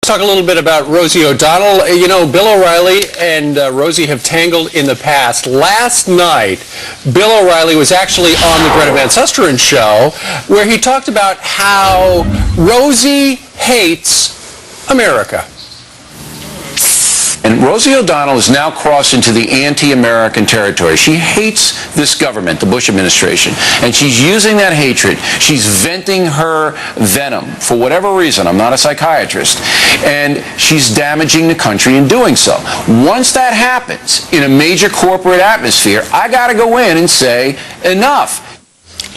Talk a little bit about Rosie O'Donnell. You know, Bill O'Reilly and Rosie have tangled in the past. Last night, Bill O'Reilly was actually on the Greta Van Susteren show, where he talked about how Rosie hates America. And Rosie O'Donnell is now crossed into the anti-American territory. She hates this government, the Bush administration, and she's using that hatred. She's venting her venom for whatever reason. I'm not a psychiatrist. And she's damaging the country in doing so. Once that happens in a major corporate atmosphere, I got to go in and say, enough.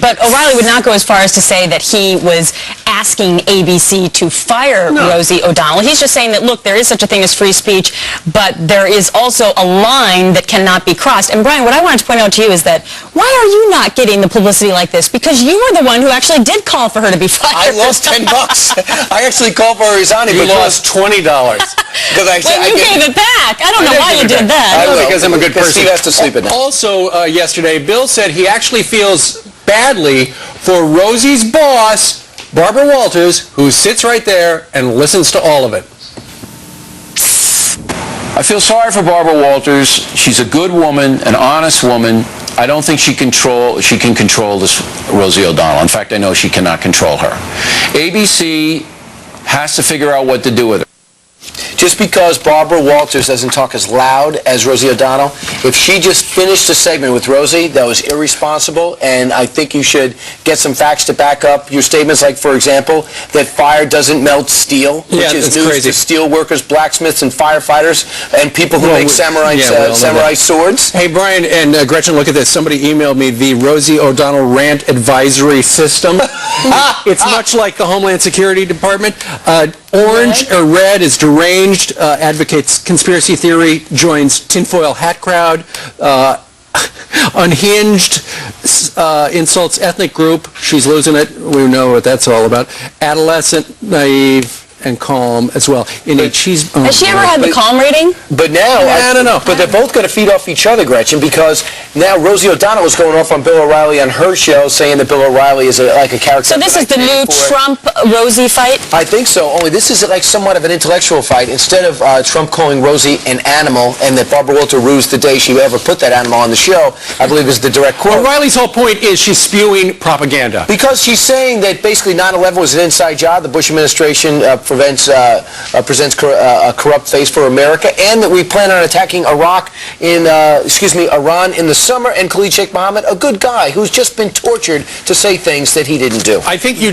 But O'Reilly would not go as far as to say that he was asking ABC to fire Rosie O'Donnell. He's just saying that, look, there is such a thing as free speech, but there is also a line that cannot be crossed. And, Brian, what I wanted to point out to you is that why are you not getting the publicity like this? Because you were the one who actually did call for her to be fired. I lost $10. I actually called for her resigning. You lost $20. Because I gave it back. I don't know why you did that. Because I'm a good person. Steve has to sleep at night. Also, yesterday, Bill said he actually feels badly for Rosie's boss, Barbara Walters, who sits right there and listens to all of it. I feel sorry for Barbara Walters. She's a good woman, an honest woman. I don't think she can control this Rosie O'Donnell. In fact, I know she cannot control her. ABC has to figure out what to do with her. Just because Barbara Walters doesn't talk as loud as Rosie O'Donnell, if she just finished the segment with Rosie, that was irresponsible, and I think you should get some facts to back up your statements, like, for example, that fire doesn't melt steel, which is news crazy. to steel workers, blacksmiths, and firefighters, and people who make samurai swords. Hey, Brian and Gretchen, look at this. Somebody emailed me the Rosie O'Donnell Rant Advisory System. It's much like the Homeland Security Department. Orange or red is deranged, advocates conspiracy theory, joins tinfoil hat crowd, unhinged, insults ethnic group, she's losing it, we know what that's all about, adolescent, naive, and calm as well. Has she ever had the calm rating? But now, I don't know. But they're both going to feed off each other, Gretchen, because now Rosie O'Donnell is going off on Bill O'Reilly on her show, saying that Bill O'Reilly is like a character. So this is the new Trump-Rosie fight? I think so, only this is like somewhat of an intellectual fight. Instead of Trump calling Rosie an animal, and that Barbara Walters rused the day she ever put that animal on the show, I believe is the direct quote. O'Reilly's whole point is she's spewing propaganda. Because she's saying that basically 9/11 was an inside job, the Bush administration presents a corrupt face for America, and that we plan on attacking Iran in the summer, and Khalid Sheikh Mohammed, a good guy who's just been tortured to say things that he didn't do. I think you